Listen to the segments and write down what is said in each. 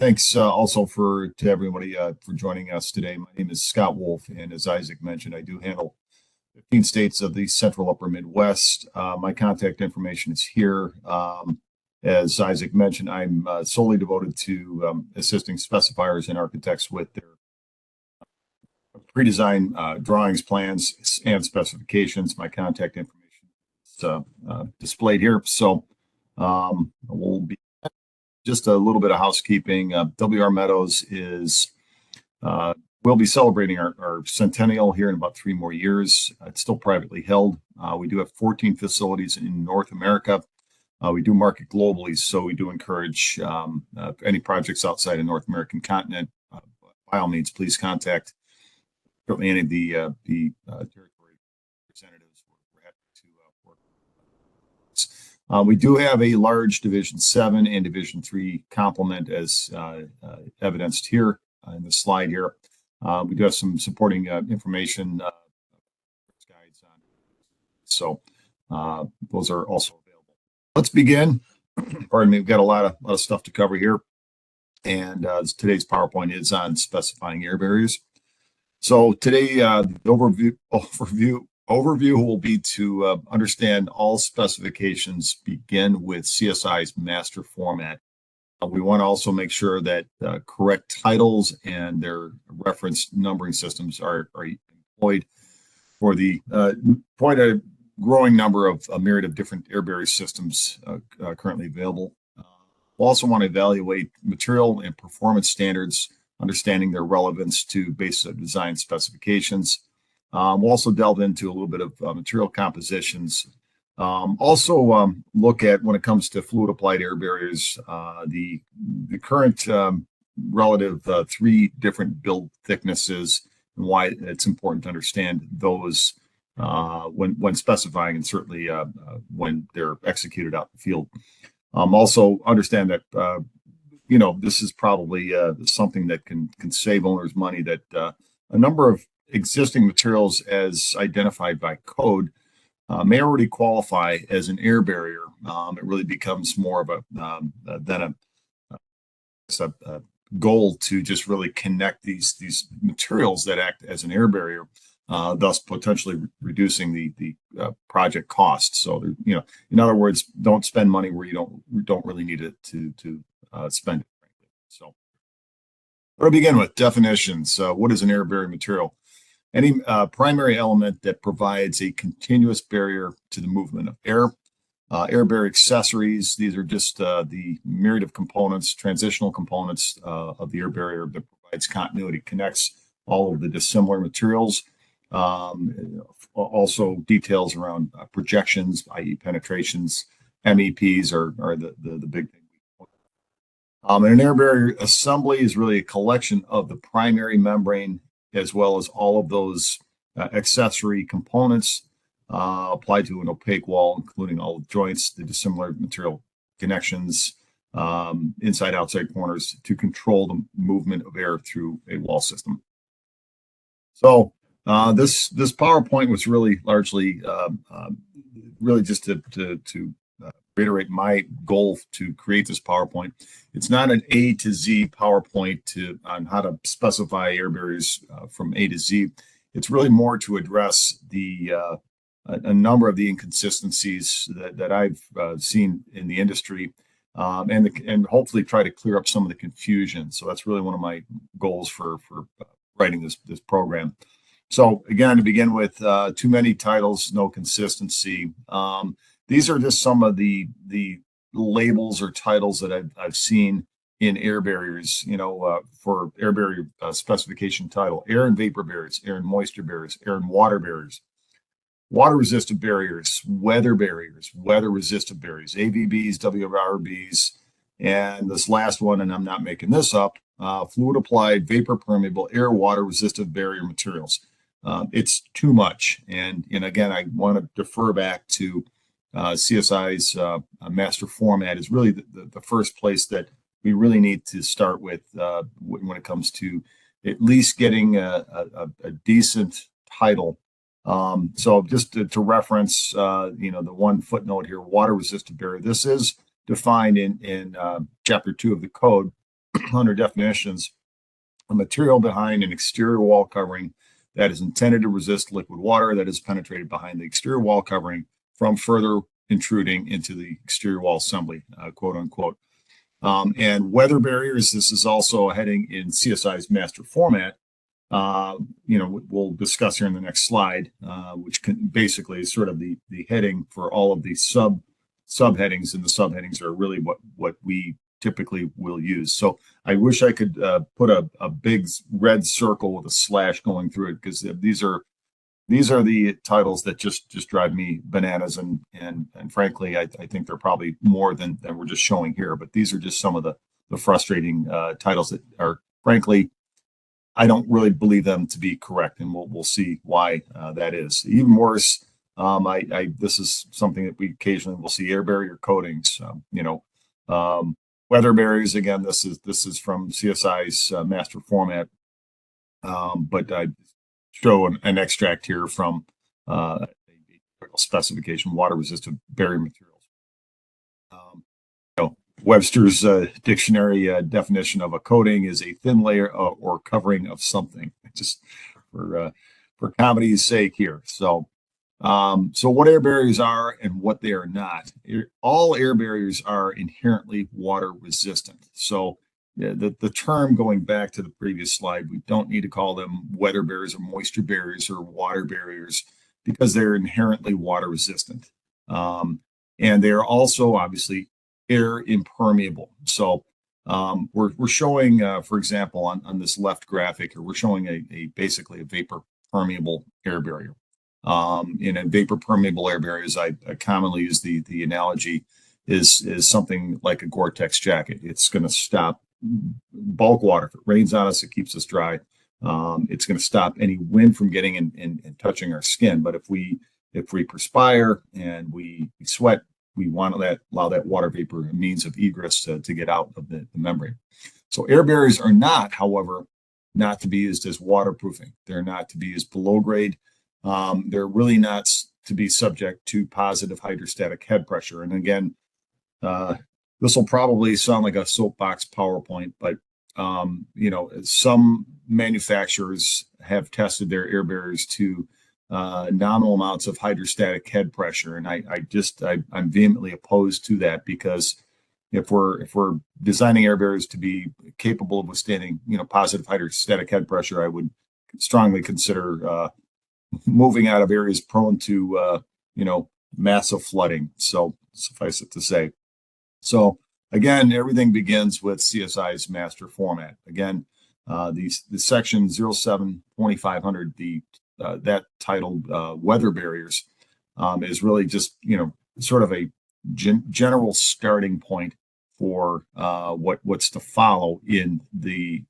Thanks also to everybody for joining us today. My name is Scott Wolff, and as Isaac mentioned, I do handle 15 states of the central upper Midwest. My contact information is here. As Isaac mentioned, I'm solely devoted to assisting specifiers and architects with their pre-design drawings, plans, and specifications. My contact information is displayed here. So we'll be just a little bit of housekeeping. WR Meadows we'll be celebrating our centennial here in about 3 more years. It's still privately held. We do have 14 facilities in North America. We do market globally, so we do encourage any projects outside of North American continent. By all means, please contact certainly any of the territory representatives. We're happy to work. We do have a large Division 7 and Division 3 complement as evidenced here in the slide here. We do have some supporting information guides on, so those are also available. Let's begin. Pardon me, we've got a lot of stuff to cover here, and today's PowerPoint is on specifying air barriers. So today, the overview will be to understand all specifications begin with CSI's master format. We want to also make sure that correct titles and their reference numbering systems are employed for the quite a growing number of a myriad of different air barrier systems currently available. We'll also want to evaluate material and performance standards, understanding their relevance to basic design specifications. We'll also delve into a little bit of material compositions. Also look at, when it comes to fluid applied air barriers, the current relative 3 different build thicknesses and why it's important to understand those when specifying, and certainly when they're executed out in the field. Also understand that this is probably something that can save owners money, that a number of existing materials as identified by code may already qualify as an air barrier. It really becomes more of a goal to just really connect these materials that act as an air barrier, thus potentially reducing the project cost. So in other words, don't spend money where you don't really need it to spend it. So we'll begin with definitions. What is an air barrier material? Any primary element that provides a continuous barrier to the movement of air. Air barrier accessories, these are just the myriad of components, transitional components of the air barrier that provides continuity, connects all of the dissimilar materials. Also details around projections, i.e. penetrations. MEPs are the big thing. And an air barrier assembly is really a collection of the primary membrane as well as all of those accessory components applied to an opaque wall, including all the joints, the dissimilar material connections, inside, outside corners, to control the movement of air through a wall system. So this PowerPoint was really largely just to reiterate my goal to create this PowerPoint. It's not an A to Z PowerPoint on how to specify air barriers from A to Z. It's really more to address a number of the inconsistencies that I've seen in the industry, and hopefully try to clear up some of the confusion. So that's really one of my goals for writing this program. So again, to begin with, too many titles, no consistency. These are just some of the labels or titles that I've seen in air barriers, for air barrier specification title: air and vapor barriers, air and moisture barriers, air and water barriers, water resistant barriers, weather resistant barriers, AVBs, WRBs, and this last one, and I'm not making this up, fluid applied, vapor permeable, air water resistant barrier materials. It's too much. And again, I want to defer back to CSI's master format is really the first place that we really need to start with when it comes to at least getting a decent title. So just to reference, the one footnote here: water resistant barrier. This is defined in Chapter 2 of the code. under definitions, a material behind an exterior wall covering that is intended to resist liquid water that is penetrated behind the exterior wall covering from further intruding into the exterior wall assembly, quote unquote. And weather barriers, this is also a heading in CSI's master format. We'll discuss here in the next slide, which basically is sort of the heading for all of these subheadings, and the subheadings are really what we typically will use. So I wish I could put a big red circle with a slash going through it, because these are the titles that just drive me bananas, and frankly, I think they're probably more than we're just showing here. But these are just some of the frustrating titles that are, frankly, I don't really believe them to be correct, and we'll see why that is. Even worse, this is something that we occasionally will see: air barrier coatings. Weather barriers. Again, this is from CSI's master format, but I show an extract here from a specification: water resistant barrier materials. Webster's dictionary definition of a coating is a thin layer or covering of something. Just for comedy's sake here. So what air barriers are and what they are not. All air barriers are inherently water resistant. So the term, going back to the previous slide, we don't need to call them weather barriers or moisture barriers or water barriers, because they're inherently water resistant. And they are also obviously air impermeable. So we're showing, for example, on this left graphic, we're showing basically a vapor permeable air barrier. In a vapor permeable air barriers, I commonly use the analogy is something like a Gore-Tex jacket. It's going to stop bulk water. If it rains on us, it keeps us dry. It's going to stop any wind from getting in and touching our skin. But if we perspire and we sweat, we want to allow that water vapor a means of egress to get out of the membrane. So air barriers are not, however, not to be used as waterproofing. They're not to be used below grade. They're really not to be subject to positive hydrostatic head pressure. And again, this will probably sound like a soapbox PowerPoint, but some manufacturers have tested their air barriers to nominal amounts of hydrostatic head pressure, and I'm vehemently opposed to that, because if we're designing air barriers to be capable of withstanding positive hydrostatic head pressure, I would strongly consider moving out of areas prone to massive flooding. So suffice it to say. So again, everything begins with CSI's master format. Again, the section 07-2500, that titled weather barriers, is really just sort of a general starting point for what's to follow in the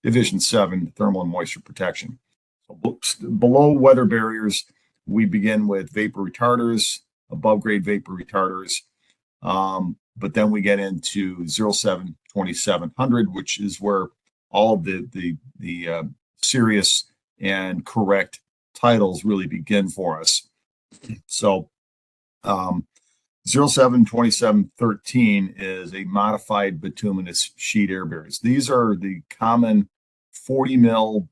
Division 7, thermal and moisture protection. So below weather barriers, we begin with vapor retarders, above grade vapor retarders, but then we get into 07-2700, which is where all of the serious and correct titles really begin for us. So 07-2713 is a modified bituminous sheet air barriers. These are the common 40 mil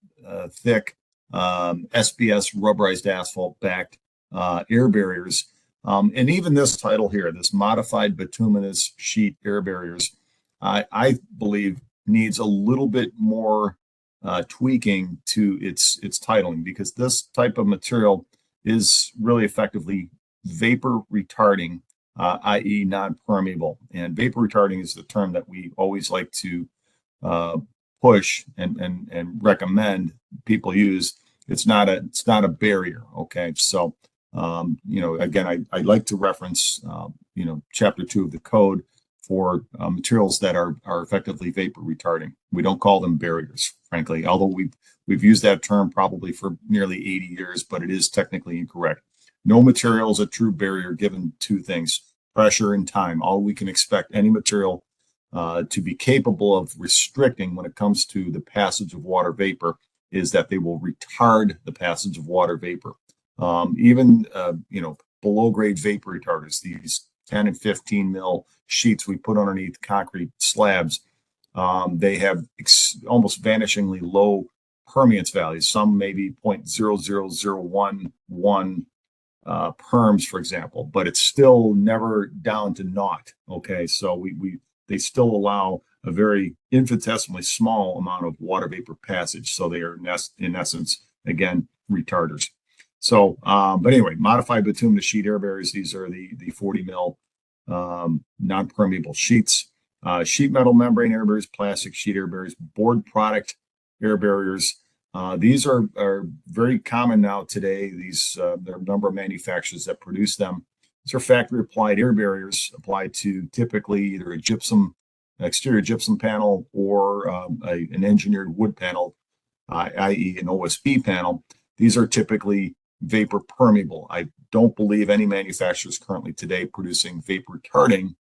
thick SBS rubberized asphalt backed air barriers. And even this title here, this modified bituminous sheet air barriers, I believe needs a little bit more tweaking to its titling, because this type of material is really effectively vapor retarding, i.e. non-permeable. And vapor retarding is the term that we always like to push and recommend people use. It's not a barrier. Okay. So, again, I like to reference, chapter 2 of the code for materials that are effectively vapor retarding. We don't call them barriers, frankly, although we've used that term probably for nearly 80 years, but it is technically incorrect. No material is a true barrier given two things: pressure and time. All we can expect any material to be capable of restricting when it comes to the passage of water vapor is that they will retard the passage of water vapor. Even below grade vapor retarders, these 10 and 15 mil sheets we put underneath concrete slabs. They have almost vanishingly low permeance values. Some maybe 0.00011 perms, for example, but it's still never down to naught. Okay, so they still allow a very infinitesimally small amount of water vapor passage. So they are in essence, again, retarders. So, but anyway, modified bituminous sheet air barriers. These are the 40 mil non-permeable sheets. Sheet metal membrane air barriers, plastic sheet air barriers, board product air barriers. These are very common now today. There are a number of manufacturers that produce them. These are factory applied air barriers applied to typically either a exterior gypsum panel or an engineered wood panel, i.e. an OSB panel. These are typically vapor permeable. I don't believe any manufacturers currently today producing vapor retarding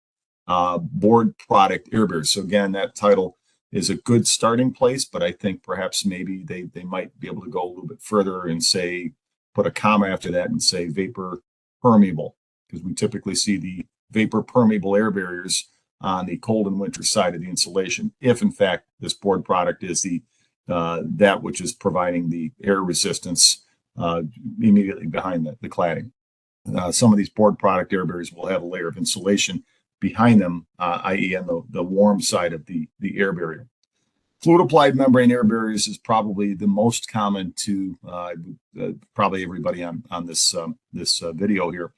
board product air barriers. So again, that title is a good starting place, but I think perhaps maybe they might be able to go a little bit further and say, put a comma after that and say vapor permeable, because we typically see the vapor permeable air barriers on the cold and winter side of the insulation, if in fact this board product is that which is providing the air resistance immediately behind the cladding. Some of these board product air barriers will have a layer of insulation behind them, i.e. on the warm side of the air barrier. Fluid applied membrane air barriers is probably the most common to probably everybody on this video here.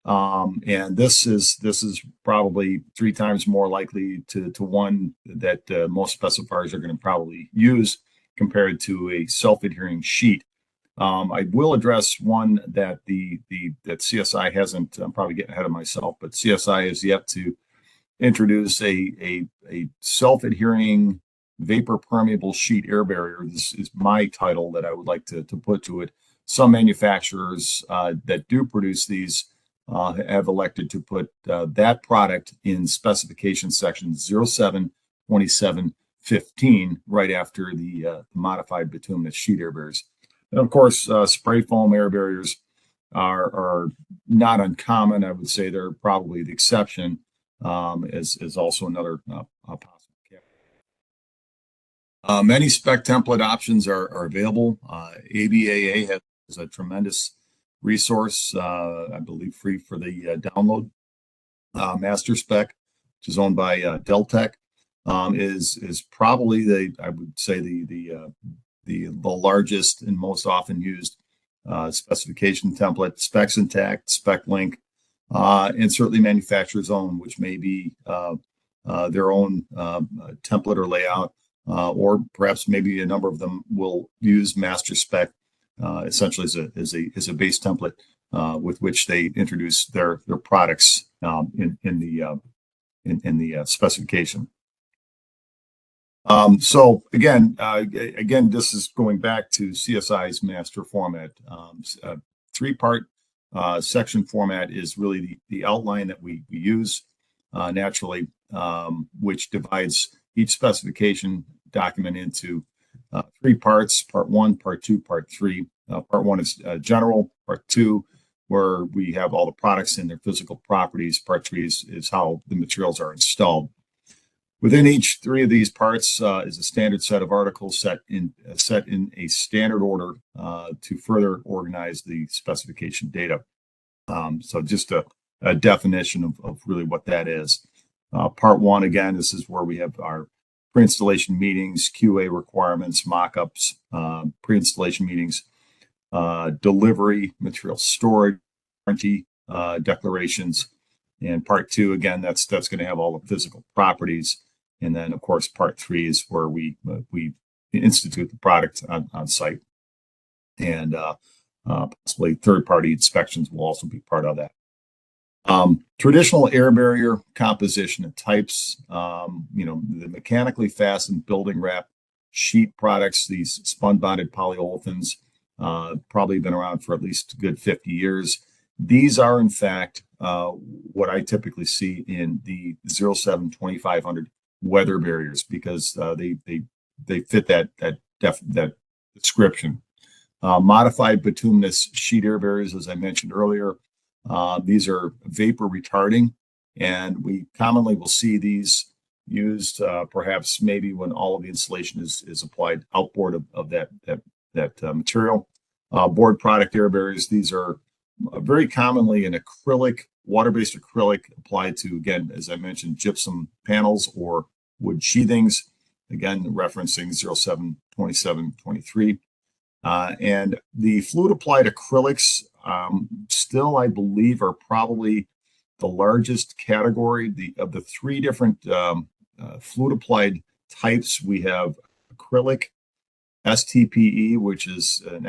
And this is probably 3 times more likely to one that most specifiers are going to probably use compared to a self-adhering sheet. I will address one that that CSI hasn't. I'm probably getting ahead of myself, but CSI has yet to introduce a self-adhering vapor permeable sheet air barrier. This is my title that I would like to put to it. Some manufacturers that do produce these have elected to put that product in specification section 072715 right after the modified bituminous sheet air barriers. And of course, spray foam air barriers are not uncommon. I would say they're probably the exception, is also another possible case. Many spec template options are available. AIA has a tremendous resource, I believe free for the download. Master Spec, which is owned by Deltec, is probably I would say the largest and most often used specification template. Specs Intact, Spec Link, and certainly manufacturer's own, which may be their own template or layout, or perhaps maybe a number of them will use Master Spec essentially as a base template with which they introduce their products in the specification. So again, this is going back to CSI's master format. 3-part section format is really the outline that we use naturally, which divides each specification document into 3 parts: part 1, part 2, part 3. Part 1 is general. Part 2, where we have all the products and their physical properties. Part 3 is how the materials are installed. Within each 3 of these parts is a standard set of articles set in a standard order to further organize the specification data. So just a definition of really what that is. Part 1, again, this is where we have our pre-installation meetings, QA requirements, mock-ups, pre-installation meetings, delivery, material storage, warranty declarations. And part 2, again, that's going to have all the physical properties. And then, of course, part 3 is where we institute the product on site. And possibly third-party inspections will also be part of that. Traditional air barrier composition and types, the mechanically fastened building wrap sheet products, these spun bonded polyolefins, probably been around for at least a good 50 years. These are, in fact, what I typically see in the 07-2500 weather barriers, because they fit that description. Modified bituminous sheet air barriers, as I mentioned earlier, these are vapor retarding. And we commonly will see these used perhaps maybe when all of the insulation is applied outboard of that material. Board product air barriers, these are very commonly an acrylic, water-based acrylic applied to, again, as I mentioned, gypsum panels or wood sheathings, again, referencing 07, 27, 23. And the fluid applied acrylics still, I believe, are probably the largest category. Of the three different fluid applied types, we have acrylic, STPE, which is an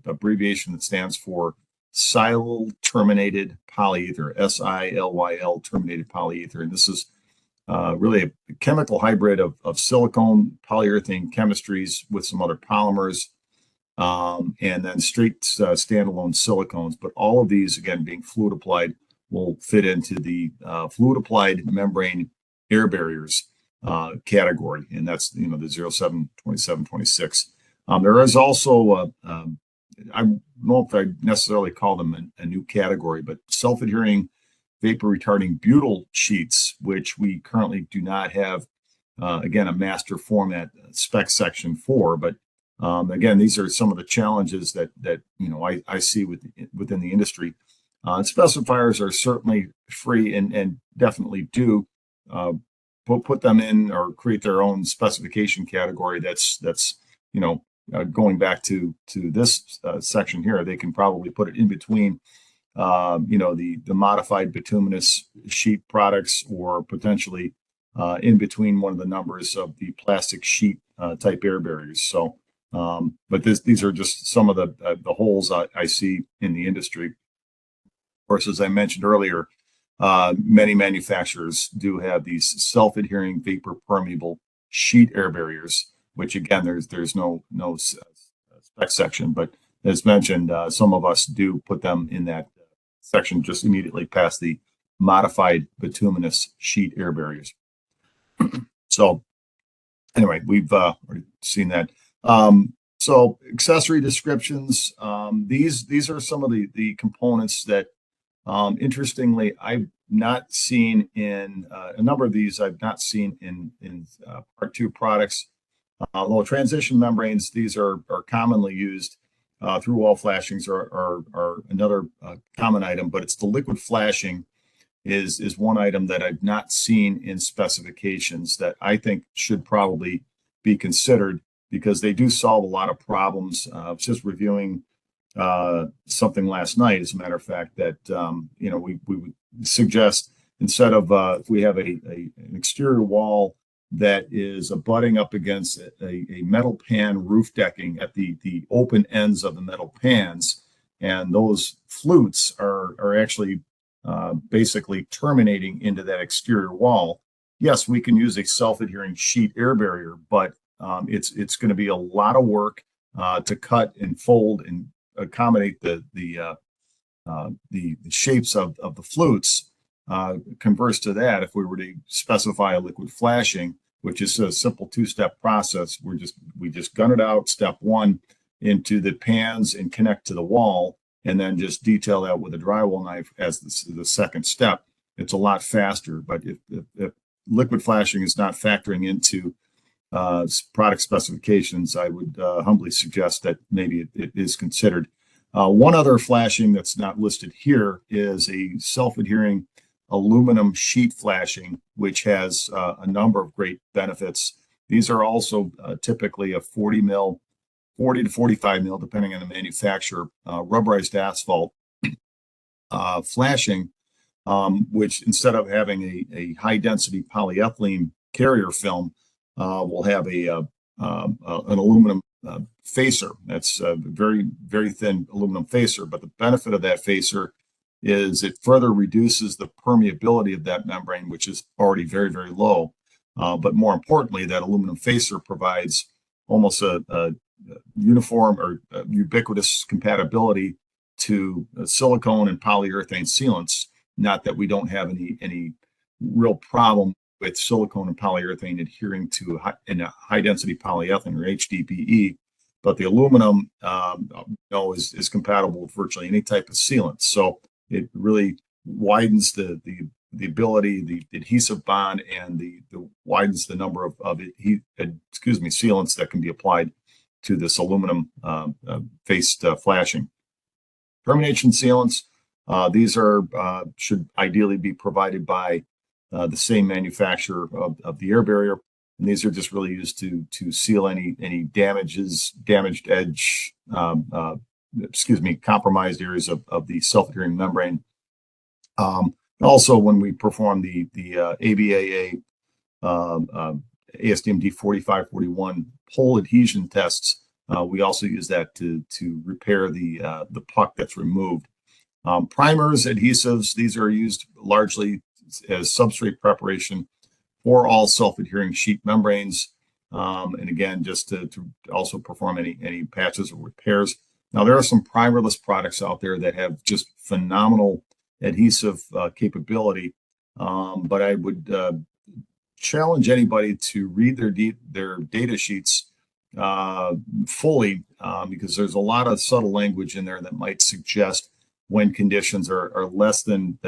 abbreviation that stands for silyl terminated polyether, SILYL terminated polyether. And this is really a chemical hybrid of silicone, polyurethane chemistries with some other polymers, and then straight standalone silicones. But all of these, again, being fluid applied, will fit into the fluid applied membrane air barriers category, and that's the 07, 27, 26. There is also I don't know if I necessarily call them a new category, but self-adhering vapor retarding butyl sheets, which we currently do not have again a master format spec section for. But again, these are some of the challenges that I see within the industry. Specifiers are certainly free and definitely do put them in or create their own specification category. That's going back to this section here. They can probably put it in between the modified bituminous sheet products, or potentially in between one of the numbers of the plastic sheet type air barriers. So, but these are just some of the holes I see in the industry. Of course, as I mentioned earlier, many manufacturers do have these self-adhering vapor permeable sheet air barriers, which again, there's no spec section, but as mentioned, some of us do put them in that section just immediately past the modified bituminous sheet air barriers. So anyway, we've already seen that. So accessory descriptions, these are some of the components that interestingly I've not seen in a number of these. I've not seen in Part 2 products. Although transition membranes, these are commonly used through wall flashings are another common item, but it's the liquid flashing is one item that I've not seen in specifications that I think should probably be considered, because they do solve a lot of problems. I was just reviewing something last night, as a matter of fact, that we would suggest, instead of if we have an exterior wall that is abutting up against a metal pan roof decking at the open ends of the metal pans, and those flutes are actually basically terminating into that exterior wall. Yes, we can use a self-adhering sheet air barrier, but it's going to be a lot of work to cut and fold and accommodate the shapes of the flutes. Converse to that, if we were to specify a liquid flashing, which is a simple two-step process, we just gun it out, step one, into the pans and connect to the wall, and then just detail that with a drywall knife as the second step. It's a lot faster. But if liquid flashing is not factoring into product specifications, I would humbly suggest that maybe it is considered. One other flashing that's not listed here is a self-adhering aluminum sheet flashing, which has a number of great benefits. These are also typically a 40 to 45 mil, depending on the manufacturer, rubberized asphalt flashing, which instead of having a high density polyethylene carrier film, will have an aluminum facer. That's a very, very thin aluminum facer. But the benefit of that facer is it further reduces the permeability of that membrane, which is already very, very low. But more importantly, that aluminum facer provides almost a uniform or ubiquitous compatibility to silicone and polyurethane sealants. Not that we don't have any real problem with silicone and polyurethane adhering to a high density polyethylene, or HDPE, but the aluminum is compatible with virtually any type of sealant. So it really widens the ability, the adhesive bond, and the widens the number of sealants that can be applied to this aluminum faced flashing. Termination sealants, these should ideally be provided by the same manufacturer of the air barrier, and these are just really used to seal any damaged edge, compromised areas of the self-adhering membrane. Also, when we perform the ABAA ASTM D4541 pole adhesion tests, we also use that to repair the puck that's removed. Primers, adhesives, these are used largely as substrate preparation for all self-adhering sheet membranes. And again, just to also perform any patches or repairs. Now, there are some primerless products out there that have just phenomenal adhesive capability, but I would challenge anybody to read their data sheets fully, because there's a lot of subtle language in there that might suggest when conditions are less than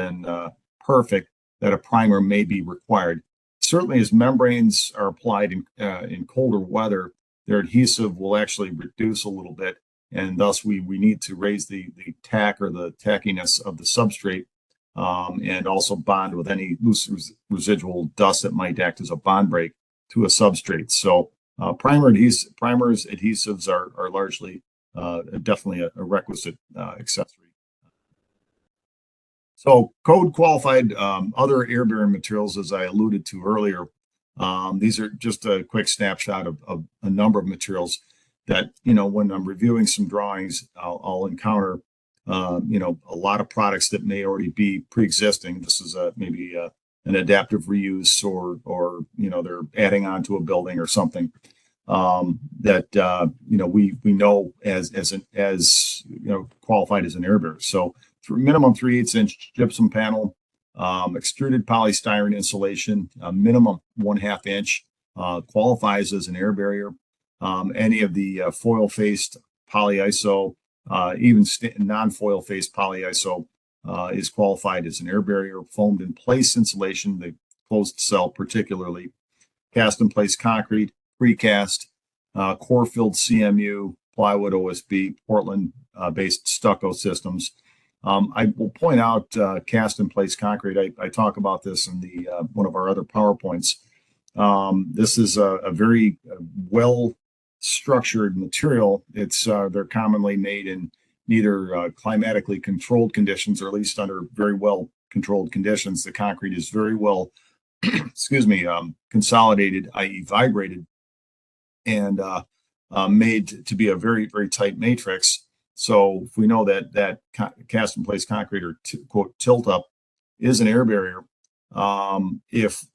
perfect, that a primer may be required. Certainly, as membranes are applied in colder weather, their adhesive will actually reduce a little bit, and thus we need to raise the tack or the tackiness of the substrate, and also bond with any loose residual dust that might act as a bond break to a substrate. So primers, adhesives are largely definitely a requisite accessory. So code qualified other air bearing materials, as I alluded to earlier, these are just a quick snapshot of a number of materials that, when I'm reviewing some drawings, I'll encounter, a lot of products that may already be pre-existing. This is maybe an adaptive reuse, or they're adding on to a building or something that we know as qualified as an air bearer. So minimum 3/8" gypsum panel, extruded polystyrene insulation, minimum 1/2 inch, qualifies as an air barrier. Any of the foil faced polyiso, even non-foil faced polyiso, is qualified as an air barrier. Foamed in place insulation, the closed cell particularly, cast in place concrete, precast, core filled CMU, plywood OSB, Portland based stucco systems. I will point out cast in place concrete. I talk about this in the one of our other PowerPoints. This is a very well structured material. They're commonly made in neither climatically controlled conditions, or at least under very well controlled conditions. The concrete is very well, consolidated, i.e. vibrated, and made to be a very, very tight matrix. So if we know that cast in place concrete, or quote tilt up, is an air barrier, if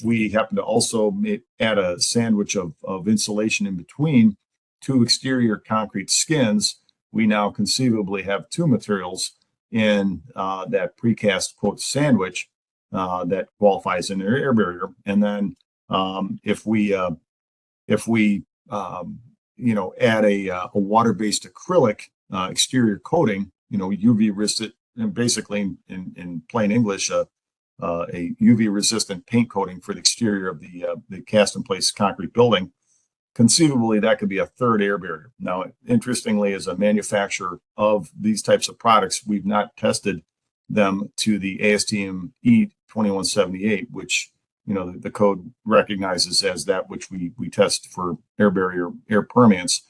we happen to also add a sandwich of insulation in between two exterior concrete skins, we now conceivably have two materials in that precast quote sandwich that qualifies an air barrier. And then if we add a water-based acrylic exterior coating, UV resistant, and basically in plain English, a UV resistant paint coating for the exterior of the cast in place concrete building, conceivably that could be a third air barrier. Now, interestingly, as a manufacturer of these types of products, we've not tested them to the ASTM E2178, which the code recognizes as that which we test for air barrier, air permeance.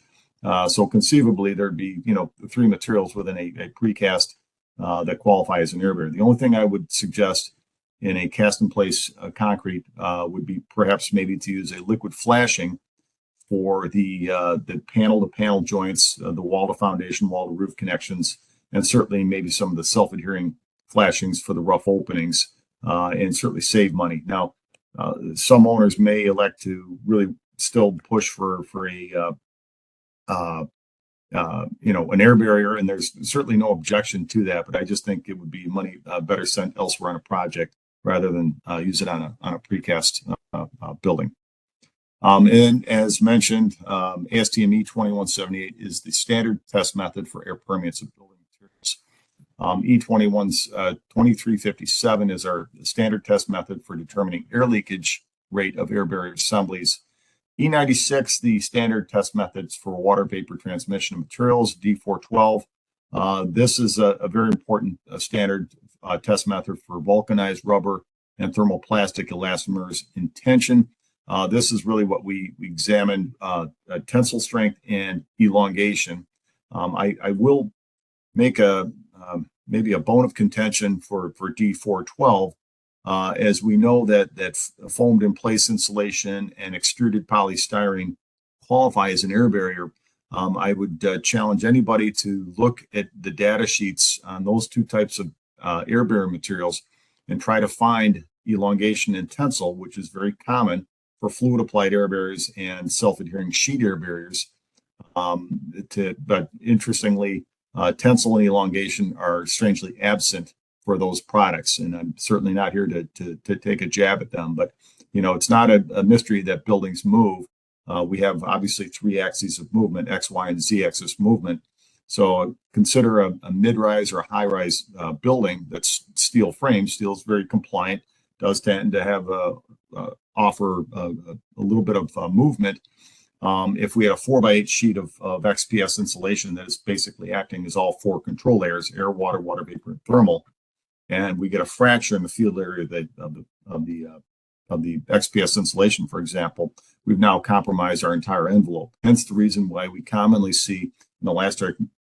So conceivably there'd be three materials within a precast that qualify as an air barrier. The only thing I would suggest in a cast in place concrete would be perhaps maybe to use a liquid flashing for the panel to panel joints, the wall to foundation, wall to roof connections, and certainly maybe some of the self-adhering flashings for the rough openings, and certainly save money. Now, some owners may elect to really still push for an air barrier, and there's certainly no objection to that. But I just think it would be money better spent elsewhere on a project rather than use it on a precast building. And as mentioned, ASTM E2178 is the standard test method for air permeance of building materials. E21's 2357 is our standard test method for determining air leakage rate of air barrier assemblies. E96, the standard test methods for water vapor transmission of materials. D412, this is a very important standard test method for vulcanized rubber and thermoplastic elastomers in tension. This is really what we examine, tensile strength and elongation. I will make maybe a bone of contention for D412, as we know that foamed in place insulation and extruded polystyrene qualify as an air barrier. I would challenge anybody to look at the data sheets on those two types of air barrier materials and try to find elongation and tensile, which is very common for fluid applied air barriers and self-adhering sheet air barriers. But interestingly, tensile and elongation are strangely absent for those products. And I'm certainly not here to take a jab at them, but it's not a mystery that buildings move. We have obviously three axes of movement, X, Y, and Z axis movement. So consider a mid-rise or a high-rise building that's steel frame. Steel is very compliant, does tend to have offer a little bit of movement. If we had a 4x8 sheet of XPS insulation that is basically acting as all four control layers, air, water, water vapor, and thermal, and we get a fracture in the field area of the XPS insulation, for example, we've now compromised our entire envelope. Hence the reason why we commonly see an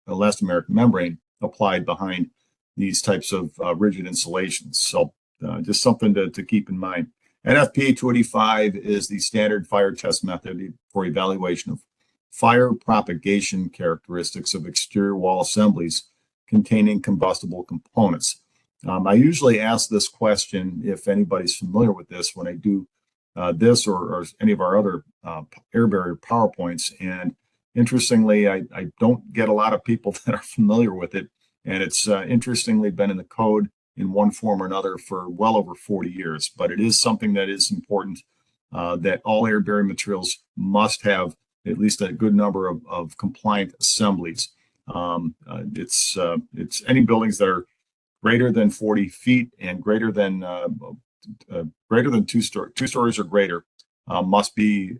elastomeric membrane applied behind these types of rigid insulations. So just something to keep in mind. NFPA 285 is the standard fire test method for evaluation of fire propagation characteristics of exterior wall assemblies containing combustible components. I usually ask this question if anybody's familiar with this when I do this or any of our other air barrier PowerPoints. And interestingly, I don't get a lot of people that are familiar with it. And it's interestingly been in the code in one form or another for well over 40 years. But it is something that is important, that all air barrier materials must have at least a good number of compliant assemblies. It's any buildings that are greater than 40 feet and greater than two stories or greater must be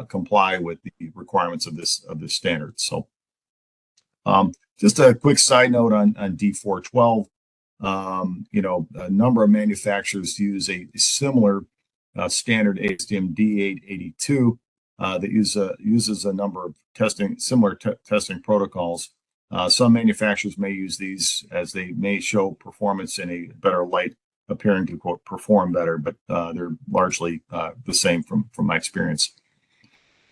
comply with the requirements of this standard. So just a quick side note on D412. A number of manufacturers use a similar standard ASTM D882 that uses a number of similar testing protocols. Some manufacturers may use these as they may show performance in a better light, appearing to, quote, perform better, but they're largely the same from my experience.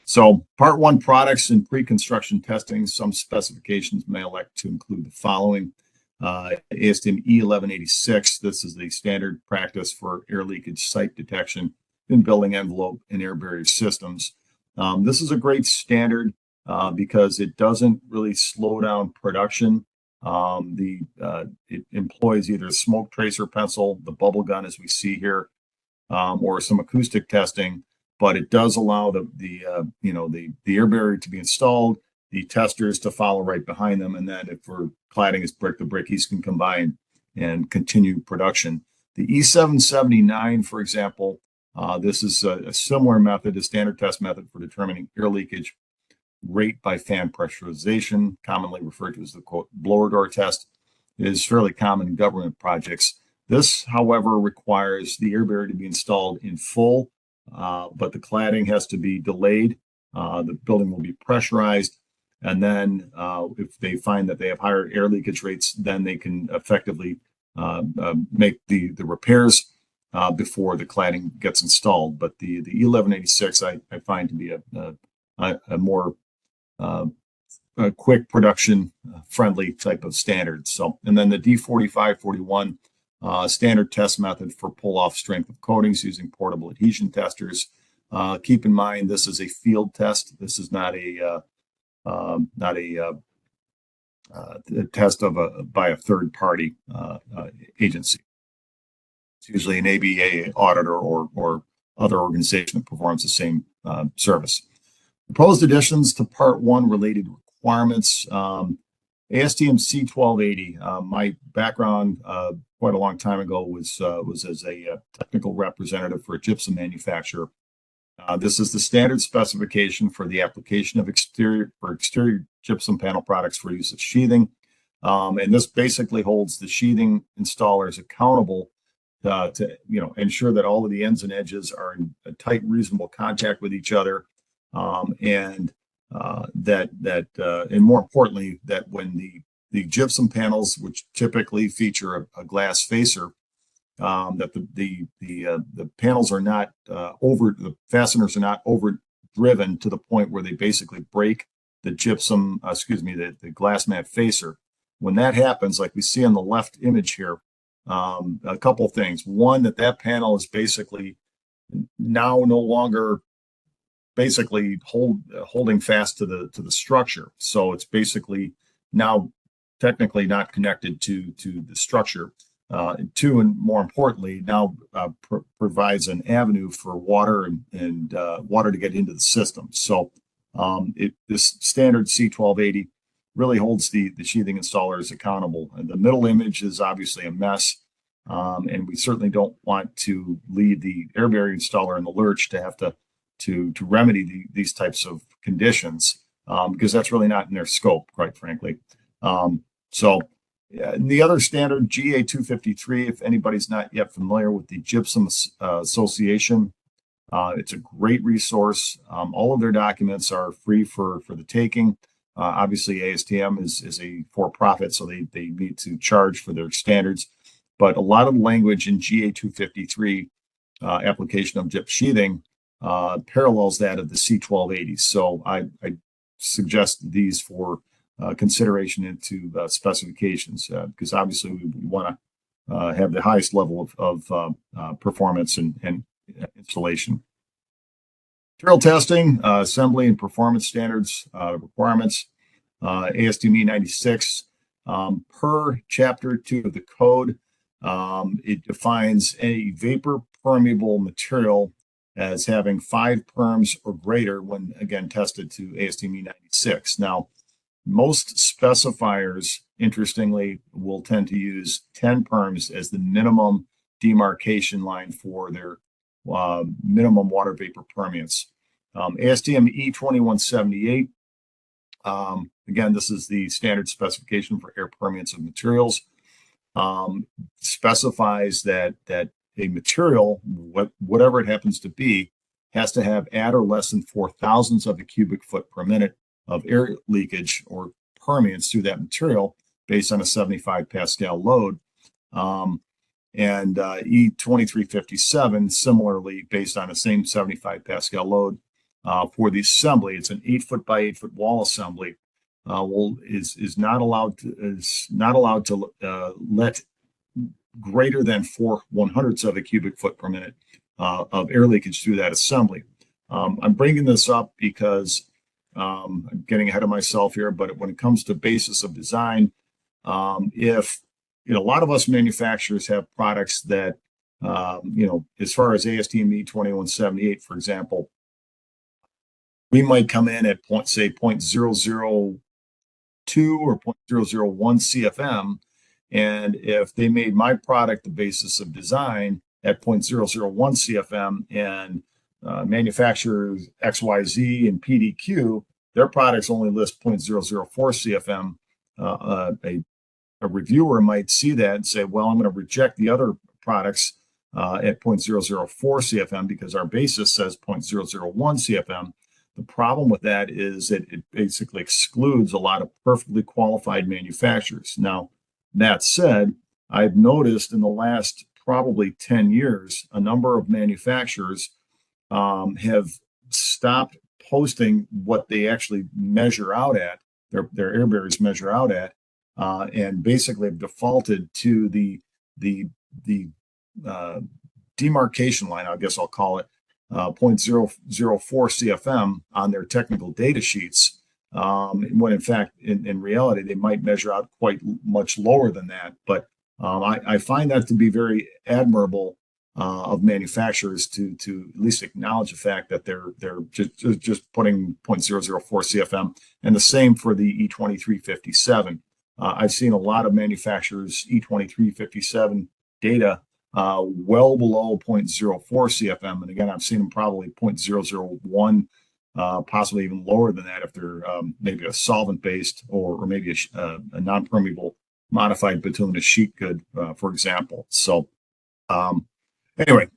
So part one, products and pre-construction testing. Some specifications may elect to include the following. ASTM E1186, this is the standard practice for air leakage site detection in building envelope and air barrier systems. This is a great standard because it doesn't really slow down production. It employs either a smoke tracer pencil, the bubble gun as we see here, or some acoustic testing, but it does allow the air barrier to be installed, the testers to follow right behind them, and then if we're cladding is brick, the brickies can combine and continue production. The E779, for example, this is a similar method, a standard test method for determining air leakage rate by fan pressurization, commonly referred to as the, quote, blower door test. It is fairly common in government projects. This, however, requires the air barrier to be installed in full, but the cladding has to be delayed. The building will be pressurized. And then if they find that they have higher air leakage rates, then they can effectively make the repairs before the cladding gets installed. But the E1186 I find to be a more quick production friendly type of standard. So, and then the D4541 standard test method for pull-off strength of coatings using portable adhesion testers. Keep in mind, this is a field test. This is not a test by a third party agency. It's usually an ABA auditor or other organization that performs the same service. Proposed additions to Part 1 related requirements. ASTM C1280. My background quite a long time ago was as a technical representative for a gypsum manufacturer. This is the standard specification for the application of exterior gypsum panel products for use as sheathing. And this basically holds the sheathing installers accountable to ensure that all of the ends and edges are in a tight, reasonable contact with each other, and more importantly, that when the gypsum panels, which typically feature a glass facer, that the panels are not the fasteners are not overdriven to the point where they basically break the the glass mat facer. When that happens, like we see on the left image here, a couple of things. One, that panel is basically now no longer basically holding fast to the structure. So it's basically now technically not connected to the structure. Two, and more importantly, now provides an avenue for water and water to get into the system. So this standard C1280 really holds the sheathing installers accountable. And the middle image is obviously a mess, and we certainly don't want to leave the air barrier installer in the lurch to have to remedy these types of conditions, because that's really not in their scope, quite frankly. The other standard, GA 253, if anybody's not yet familiar with the Gypsum Association, it's a great resource. All of their documents are free for the taking. Obviously, ASTM is a for-profit, so they need to charge for their standards. But a lot of the language in GA 253 application of gyp sheathing parallels that of the C1280. So I suggest these for consideration into specifications, because obviously we want to have the highest level of performance and installation. Material testing, assembly and performance standards requirements, ASTM 96. Per chapter 2 of the code, it defines a vapor permeable material as having 5 perms or greater when, again, tested to ASTM 96. Now, most specifiers, interestingly, will tend to use 10 perms as the minimum demarcation line for their minimum water vapor permeance. ASTM E2178, again, this is the standard specification for air permeance of materials, specifies that a material, whatever it happens to be, has to have at or less than 0.004 of a cubic foot per minute of air leakage or permeance through that material based on a 75 Pascal load. And E2357, similarly, based on the same 75 Pascal load for the assembly. It's an 8 foot by 8 foot wall assembly. Is not allowed to let greater than 4/100ths of a cubic foot per minute of air leakage through that assembly. I'm bringing this up because I'm getting ahead of myself here, but when it comes to basis of design, if a lot of us manufacturers have products that, as far as ASTM E2178, for example, we might come in at 0.002 or 0.001 CFM. And if they made my product the basis of design at 0.001 CFM and manufacturers XYZ and PDQ, their products only list 0.004 CFM, a reviewer might see that and say, well, I'm going to reject the other products at 0.004 CFM because our basis says 0.001 CFM. The problem with that is that it basically excludes a lot of perfectly qualified manufacturers. Now, that said, I've noticed in the last probably 10 years, a number of manufacturers have stopped posting what they actually measure out at, their air barriers measure out at, and basically have defaulted to the demarcation line, I guess I'll call it, 0.004 CFM on their technical data sheets, when in fact, in reality, they might measure out quite much lower than that. But I find that to be very admirable of manufacturers to at least acknowledge the fact that they're just putting 0.004 CFM, and the same for the E2357. I've seen a lot of manufacturers E2357 data well below zero point zero 0.04 CFM. And again, I've seen them probably 0.001, possibly even lower than that if they're maybe a solvent-based or maybe a non-permeable modified bituminous sheet good, for example. So anyway,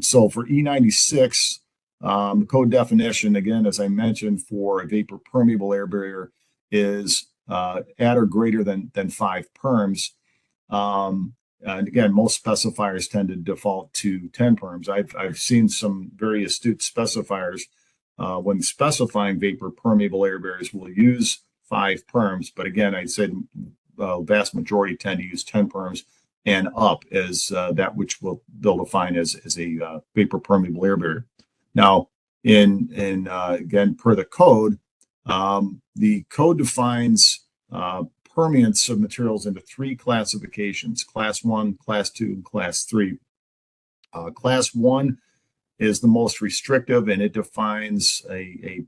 so for E96, the code definition, again, as I mentioned, for a vapor permeable air barrier is at or greater than 5 perms. And again, most specifiers tend to default to 10 perms. I've seen some very astute specifiers when specifying vapor permeable air barriers will use 5 perms. But again, I'd say vast majority tend to use 10 perms and up as that which they'll define as a vapor permeable air barrier. Now, again, per the code defines permeance of materials into 3 classifications: Class 1, Class 2, and Class 3. Class 1 is the most restrictive, and it defines a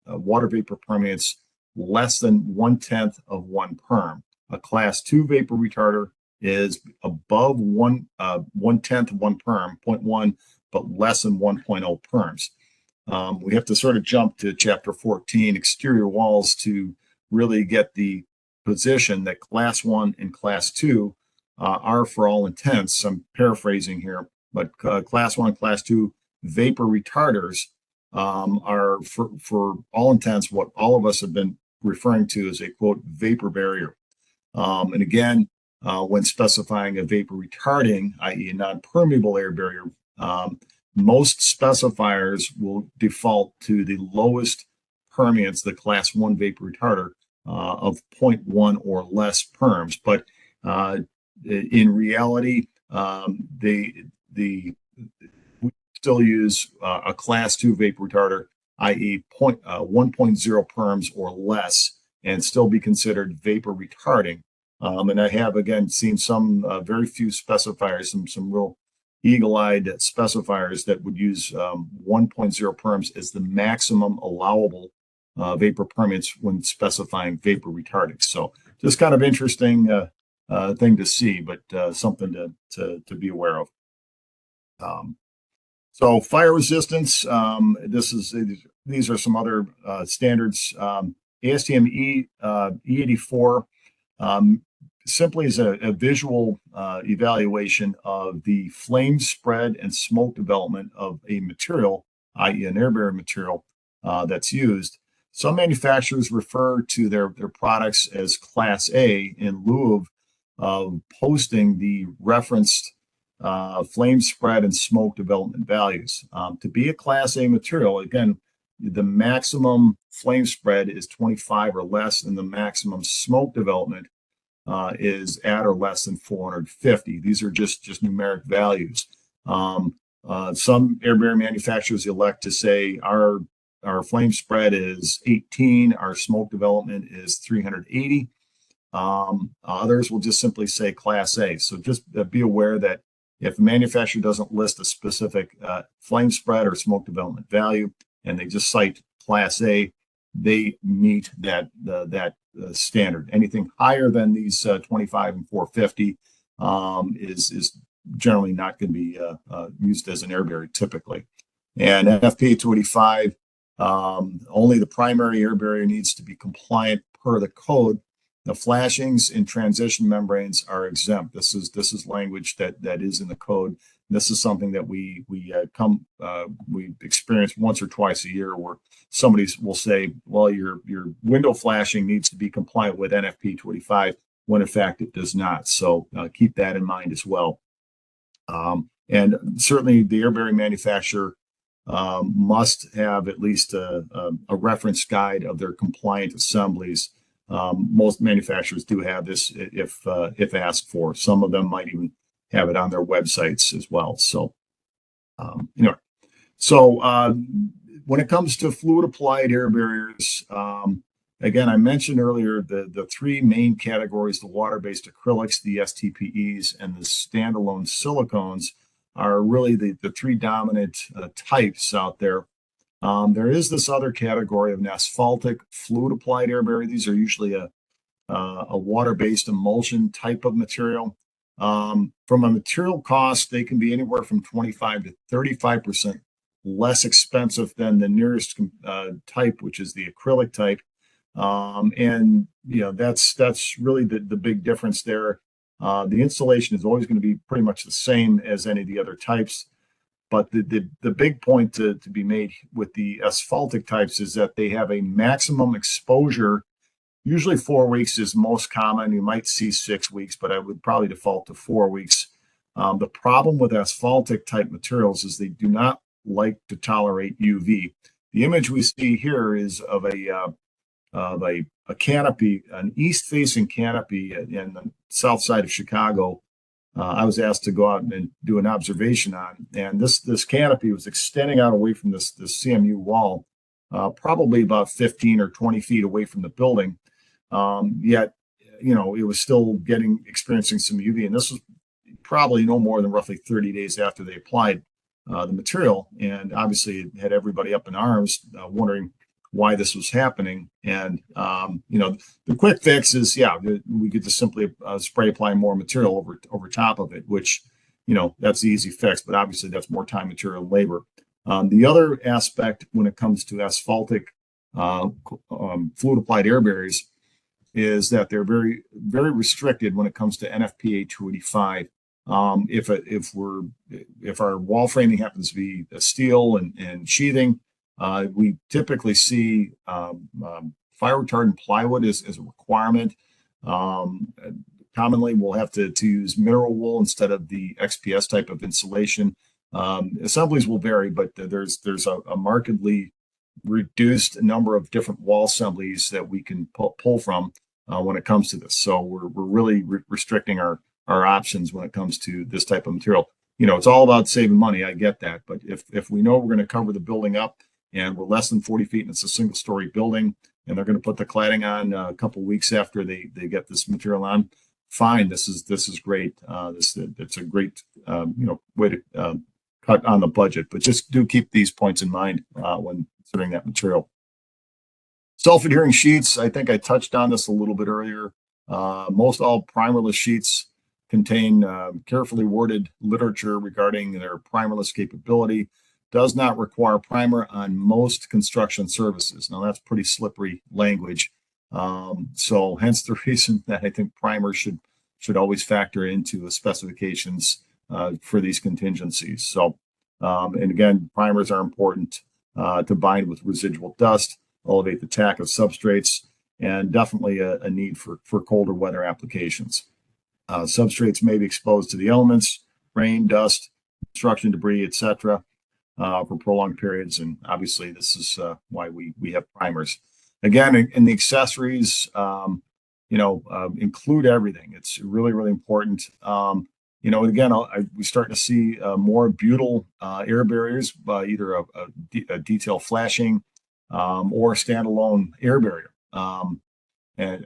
water vapor permeance less than 1/10 of 1 perm. A Class 2 vapor retarder is above 1/10 of 1 perm, 0.1, but less than 1.0 perms. We have to sort of jump to Chapter 14, exterior walls, to really get the position that Class 1 and Class 2 are, for all intents, I'm paraphrasing here, but Class 1 and Class 2 vapor retarders are, for all intents, what all of us have been referring to as a, quote, vapor barrier. And again, when specifying a vapor retarding, i.e. a non-permeable air barrier, most specifiers will default to the lowest permeance, the Class 1 vapor retarder, of 0.1 or less perms. But in reality, we still use a Class 2 vapor retarder, i.e. 1.0 perms or less, and still be considered vapor retarding. And I have, again, seen some very few specifiers, some real eagle-eyed specifiers that would use 1.0 perms as the maximum allowable vapor permeance when specifying vapor retarding. So just kind of interesting thing to see, but something to be aware of. So fire resistance, these are some other standards. ASTM E84 simply is a visual evaluation of the flame spread and smoke development of a material, i.e. an air barrier material that's used. Some manufacturers refer to their products as Class A in lieu of posting the referenced flame spread and smoke development values. To be a Class A material, again, the maximum flame spread is 25 or less, and the maximum smoke development is at or less than 450. These are just numeric values. Some air barrier manufacturers elect to say our flame spread is 18, our smoke development is 380. Others will just simply say Class A. So just be aware that if a manufacturer doesn't list a specific flame spread or smoke development value, and they just cite Class A, they meet that standard. Anything higher than these 25 and 450 is generally not going to be used as an air barrier typically. And NFPA 285, only the primary air barrier needs to be compliant per the code. The flashings and transition membranes are exempt. This is language that is in the code. This is something that we experience once or twice a year, where somebody will say, well, your window flashing needs to be compliant with NFPA 285, when in fact it does not. So keep that in mind as well. And certainly the air barrier manufacturer must have at least a reference guide of their compliant assemblies. Most manufacturers do have this if asked for. Some of them might even have it on their websites as well. So, when it comes to fluid applied air barriers, again, I mentioned earlier the 3 main categories: the water-based acrylics, the STPEs, and the standalone silicones are really the 3 dominant types out there. There is this other category of an asphaltic fluid applied air barrier. These are usually a a water-based emulsion type of material. From a material cost, they can be anywhere from 25 to 35% less expensive than the nearest type, which is the acrylic type. And that's really the big difference there. The installation is always going to be pretty much the same as any of the other types. But the big point to be made with the asphaltic types is that they have a maximum exposure. Usually 4 weeks is most common. You might see 6 weeks, but I would probably default to 4 weeks. The problem with asphaltic type materials is they do not like to tolerate UV. The image we see here is of a canopy, an east-facing canopy in the south side of Chicago. I was asked to go out and do an observation on, and this canopy was extending out away from this CMU wall, probably about 15 or 20 feet away from the building. Yet, it was still experiencing some UV, and this was probably no more than roughly 30 days after they applied the material, and obviously it had everybody up in arms, wondering why this was happening. And the quick fix is, we could just simply spray apply more material over top of it, which that's the easy fix, but obviously that's more time, material, and labor. The other aspect when it comes to asphaltic fluid applied air barriers is that they're very, very restricted when it comes to NFPA 285. If our wall framing happens to be steel and sheathing, we typically see fire retardant plywood as a requirement. Commonly, we'll have to use mineral wool instead of the XPS type of insulation. Assemblies will vary, but there's a markedly reduced number of different wall assemblies that we can pull from when it comes to this. So we're really restricting our options when it comes to this type of material. It's all about saving money. I get that, but if we know we're going to cover the building up and we're less than 40 feet and it's a single story building, and they're going to put the cladding on a couple of weeks after they get this material on, fine. This is great. It's a great way to cut on the budget, but just do keep these points in mind when considering that material. Self-adhering sheets, I think I touched on this a little bit earlier. Most all primerless sheets contain carefully worded literature regarding their primerless capability. Does not require primer on most construction services. Now that's pretty slippery language. So hence the reason that I think primer should always factor into the specifications for these contingencies. So, and again, primers are important to bind with residual dust, elevate the tack of substrates, and definitely a need for colder weather applications. Substrates may be exposed to the elements, rain, dust, construction debris, etc. For prolonged periods, and obviously this is why we have primers. Again, in the accessories, include everything. It's really, really important. Again, we're starting to see more butyl air barriers by either a detail flashing or a standalone air barrier. And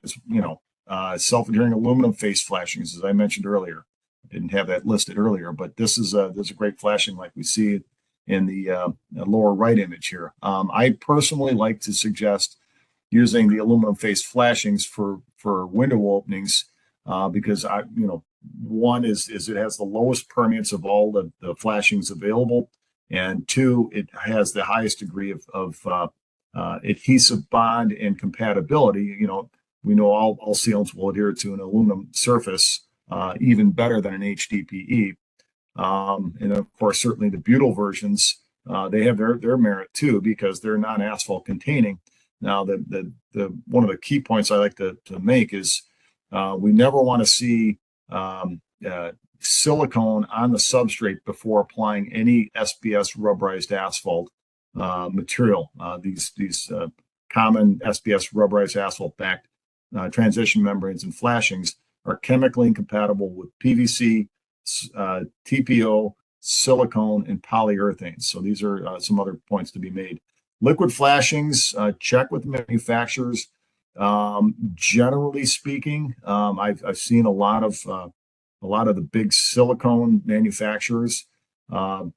self-adhering aluminum face flashings, as I mentioned earlier. I didn't have that listed earlier, but this is a great flashing like we see in the lower right image here. I personally like to suggest using the aluminum face flashings for window openings because one is it has the lowest permeance of all the flashings available, and two, it has the highest degree of adhesive bond and compatibility. We know all sealants will adhere to an aluminum surface even better than an HDPE. And of course, certainly the butyl versions, they have their merit too, because they're non-asphalt containing. Now, the one of the key points I like to make is we never want to see silicone on the substrate before applying any SBS rubberized asphalt material. These common SBS rubberized asphalt backed transition membranes and flashings are chemically incompatible with PVC, TPO, silicone, and polyurethanes. So these are some other points to be made. Liquid flashings, check with manufacturers. Generally speaking, I've seen a lot of the big silicone manufacturers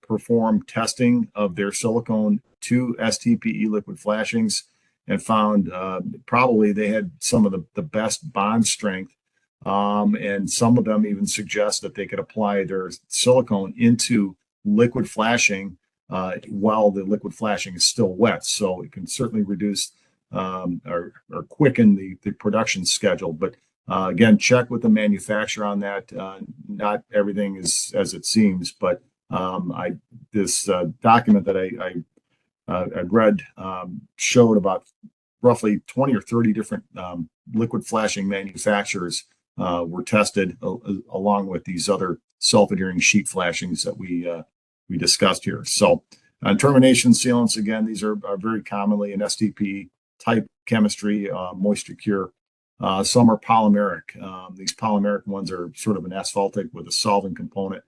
perform testing of their silicone to STPE liquid flashings, and found probably they had some of the best bond strength. And some of them even suggest that they could apply their silicone into liquid flashing while the liquid flashing is still wet. So it can certainly reduce or quicken the production schedule. But again, check with the manufacturer on that. Not everything is as it seems, but this document that I read showed about roughly 20 or 30 different liquid flashing manufacturers were tested along with these other self-adhering sheet flashings that we discussed here. So termination sealants, again, these are very commonly an STP type chemistry, moisture cure. Some are polymeric. These polymeric ones are sort of an asphaltic with a solvent component.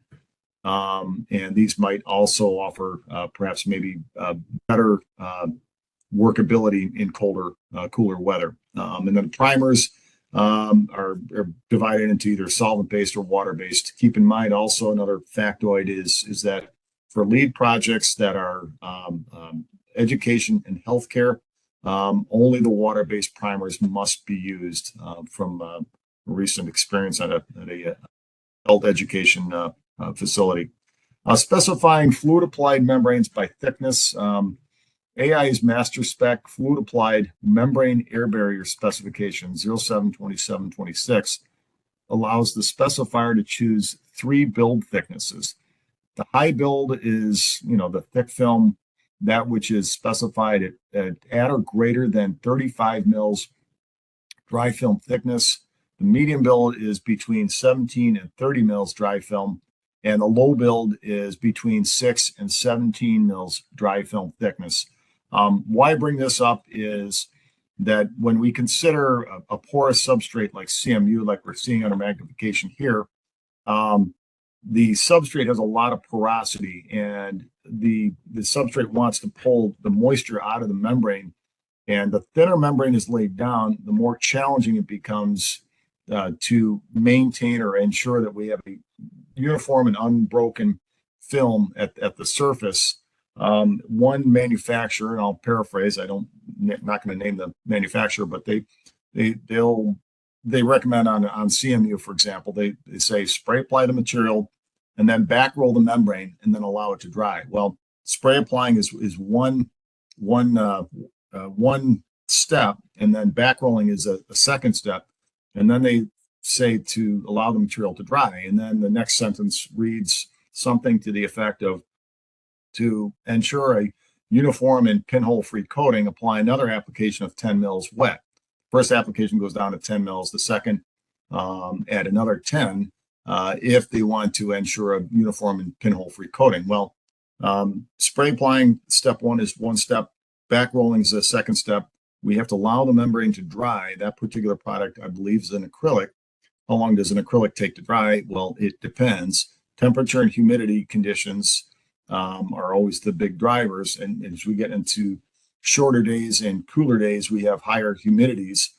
And these might also offer perhaps maybe better workability in colder, cooler weather. And then primers are divided into either solvent-based or water-based. Keep in mind also another factoid is that for lead projects that are education and healthcare, only the water-based primers must be used from recent experience at a adult education facility. Specifying fluid applied membranes by thickness. AIA's master spec fluid applied membrane air barrier specification 072726 allows the specifier to choose 3 build thicknesses. The high build is, the thick film, that which is specified at or greater than 35 mils dry film thickness. The medium build is between 17 and 30 mils dry film, and the low build is between 6 and 17 mils dry film thickness. Why I bring this up is that when we consider a porous substrate like CMU, like we're seeing under magnification here, the substrate has a lot of porosity, and the substrate wants to pull the moisture out of the membrane. And the thinner membrane is laid down, the more challenging it becomes to maintain or ensure that we have a uniform and unbroken film at the surface. One manufacturer, and I'll paraphrase, not going to name the manufacturer, but they recommend on CMU, for example, they say spray apply the material and then back roll the membrane and then allow it to dry. Well, spray applying is one step, and then back rolling is a second step, and then they say to allow the material to dry. And then the next sentence reads something to the effect of, to ensure a uniform and pinhole-free coating, apply another application of 10 mils wet. First application goes down to 10 mils, the second at another 10 if they want to ensure a uniform and pinhole-free coating. Well, spray applying, step 1 is one step, back rolling is the second step. We have to allow the membrane to dry. That particular product, I believe, is an acrylic. How long does an acrylic take to dry? Well, it depends. Temperature and humidity conditions are always the big drivers. And as we get into shorter days and cooler days, we have higher humidities.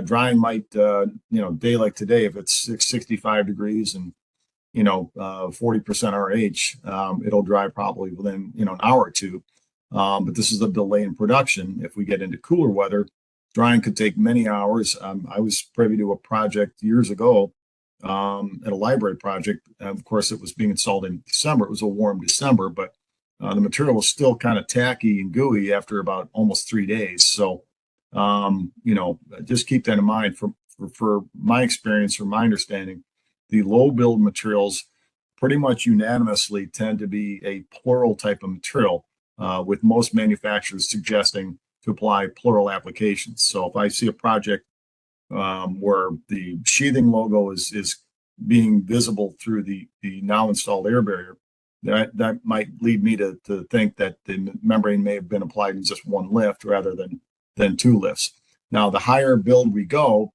Drying might, day like today, if it's 65 degrees and, 40% RH, it'll dry probably within, an hour or two. But this is a delay in production. If we get into cooler weather, drying could take many hours. I was privy to a project years ago at a library project. Of course, it was being installed in December. It was a warm December, but the material was still kind of tacky and gooey after about almost 3 days. So, just keep that in mind. For my experience, from my understanding, the low build materials pretty much unanimously tend to be a plural type of material, with most manufacturers suggesting to apply plural applications. So if I see a project where the sheathing logo is being visible through the now installed air barrier, that might lead me to think that the membrane may have been applied in just one lift rather than 2 lifts. Now, the higher build we go,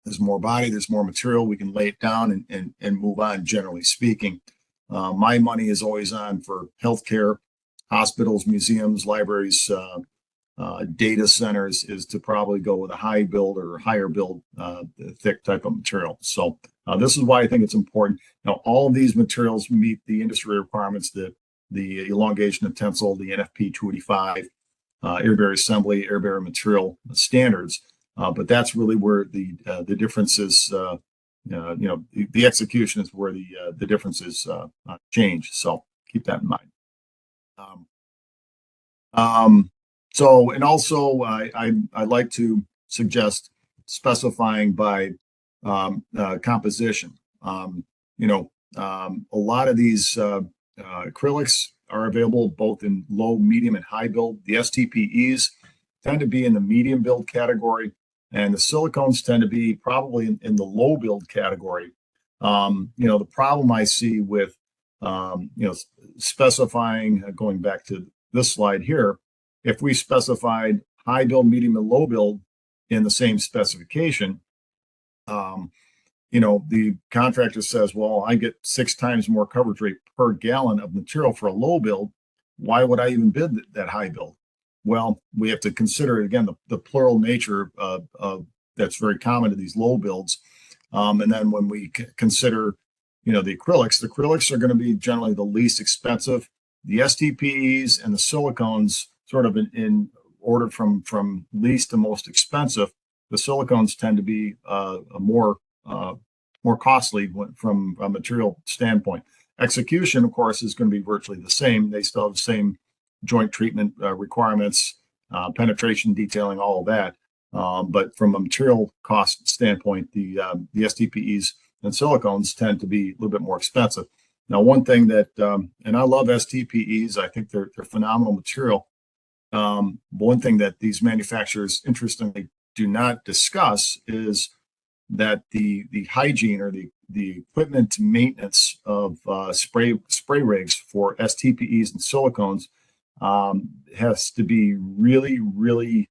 there's more body, there's more material, we can lay it down and move on, generally speaking. My money is always on for healthcare, hospitals, museums, libraries, data centers, is to probably go with a high build or higher build, thick type of material. So this is why I think it's important. Now, all of these materials meet the industry requirements, the elongation of tensile, the NFP 285, air barrier assembly, air barrier material standards. But that's really where the differences, the execution is where the differences change. So keep that in mind. Um, and also I like to suggest specifying by composition. A lot of these acrylics are available both in low, medium, and high build. The STPEs tend to be in the medium build category, and the silicones tend to be probably in the low build category. The problem I see with specifying, going back to this slide here, if we specified high build, medium, and low build in the same specification, the contractor says, well, I get 6 times more coverage rate per gallon of material for a low build. Why would I even bid that high build? Well, we have to consider, again, the plural nature of that's very common to these low builds. And then when we consider, the acrylics are going to be generally the least expensive. The STPEs and the silicones sort of in order from least to most expensive. The silicones tend to be more costly from a material standpoint. Execution, of course, is going to be virtually the same. They still have the same joint treatment requirements, penetration, detailing, all of that. But from a material cost standpoint, the STPEs and silicones tend to be a little bit more expensive. Now, one thing that, and I love STPEs, I think they're phenomenal material. One thing that these manufacturers, interestingly, do not discuss is that the hygiene or the equipment maintenance of spray rigs for STPEs and silicones has to be really, really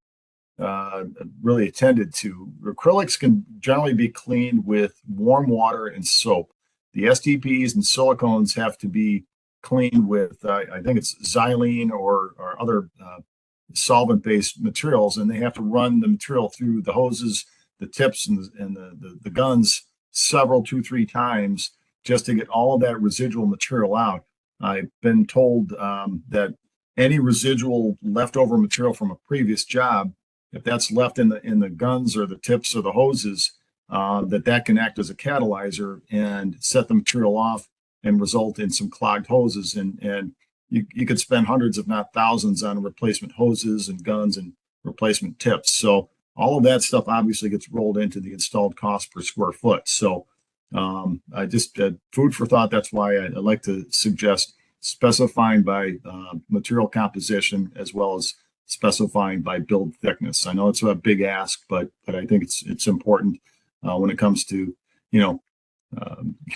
attended to. Acrylics can generally be cleaned with warm water and soap. The STPEs and silicones have to be cleaned with, I think it's xylene or other solvent-based materials, and they have to run the material through the hoses, the tips, and the guns several, 2-3 times just to get all of that residual material out. I've been told that any residual leftover material from a previous job, if that's left in the guns or the tips or the hoses, that can act as a catalyzer and set the material off and result in some clogged hoses. And you could spend hundreds, if not thousands, on replacement hoses and guns and replacement tips. So all of that stuff obviously gets rolled into the installed cost per square foot. So I just food for thought. That's why I like to suggest specifying by material composition as well as specifying by build thickness. I know it's a big ask, but I think it's important when it comes to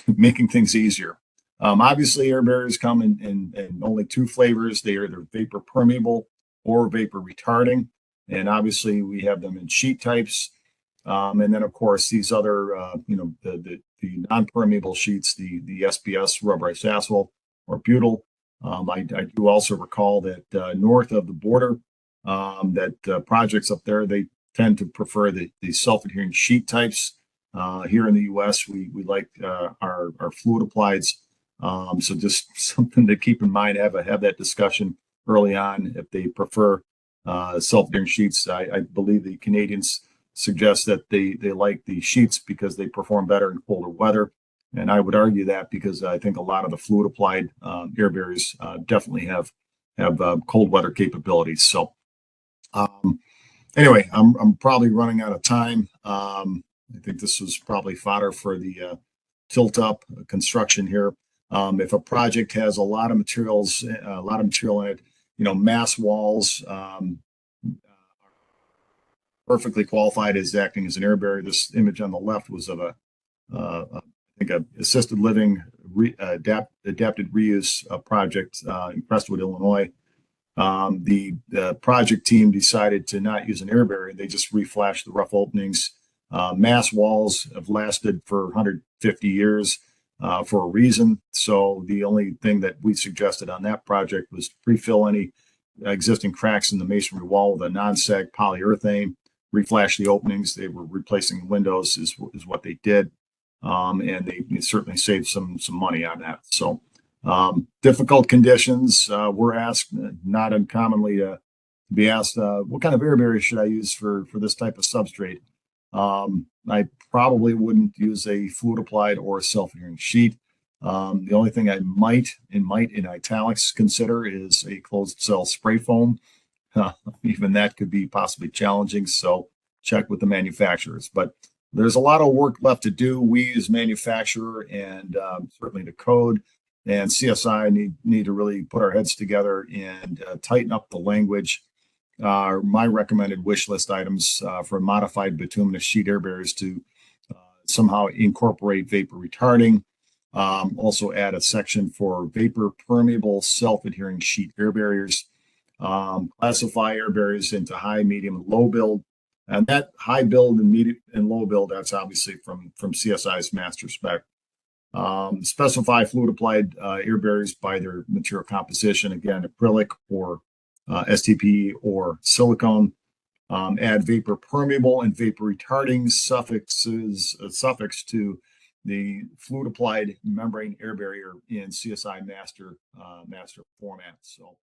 making things easier. Obviously, air barriers come in only 2 flavors. They are either vapor permeable or vapor retarding. And obviously, we have them in sheet types. And then, of course, these other, the non-permeable sheets, the SBS, rubberized asphalt, or butyl. I do also recall that north of the border, that projects up there, they tend to prefer the self-adhering sheet types. Here in the U.S., we like our fluid applieds. So just something to keep in mind, have that discussion early on if they prefer self-adhering sheets. I believe the Canadians suggest that they like the sheets because they perform better in colder weather. And I would argue that because I think a lot of the fluid applied air barriers definitely have cold weather capabilities. So anyway, I'm probably running out of time. I think this was probably fodder for the tilt up construction here. If a project has a lot of material in it, mass walls perfectly qualified as acting as an air barrier. This image on the left was of I think a assisted living adapted reuse project in Crestwood, Illinois. The project team decided to not use an air barrier. They just reflashed the rough openings. Mass walls have lasted for 150 years for a reason. So the only thing that we suggested on that project was to pre-fill any existing cracks in the masonry wall with a non-sag polyurethane, reflash the openings. They were replacing windows is what they did. And they certainly saved some money on that. So difficult conditions. We're asked not uncommonly to be asked, what kind of air barrier should I use for this type of substrate? I probably wouldn't use a fluid applied or a self-adhering sheet. The only thing I might in italics consider is a closed cell spray foam. Even that could be possibly challenging. So check with the manufacturers. But there's a lot of work left to do. We as manufacturer and certainly the code and CSI need to really put our heads together and tighten up the language. My recommended wish list items for modified bituminous sheet air barriers to somehow incorporate vapor retarding. Also add a section for vapor permeable self-adhering sheet air barriers. Classify air barriers into high, medium, and low build. And that high build and medium and low build, that's obviously from CSI's master spec. Specify fluid applied air barriers by their material composition, again, acrylic or STP or silicone. Add vapor permeable and vapor retarding suffix to the fluid applied membrane air barrier in CSI master format. So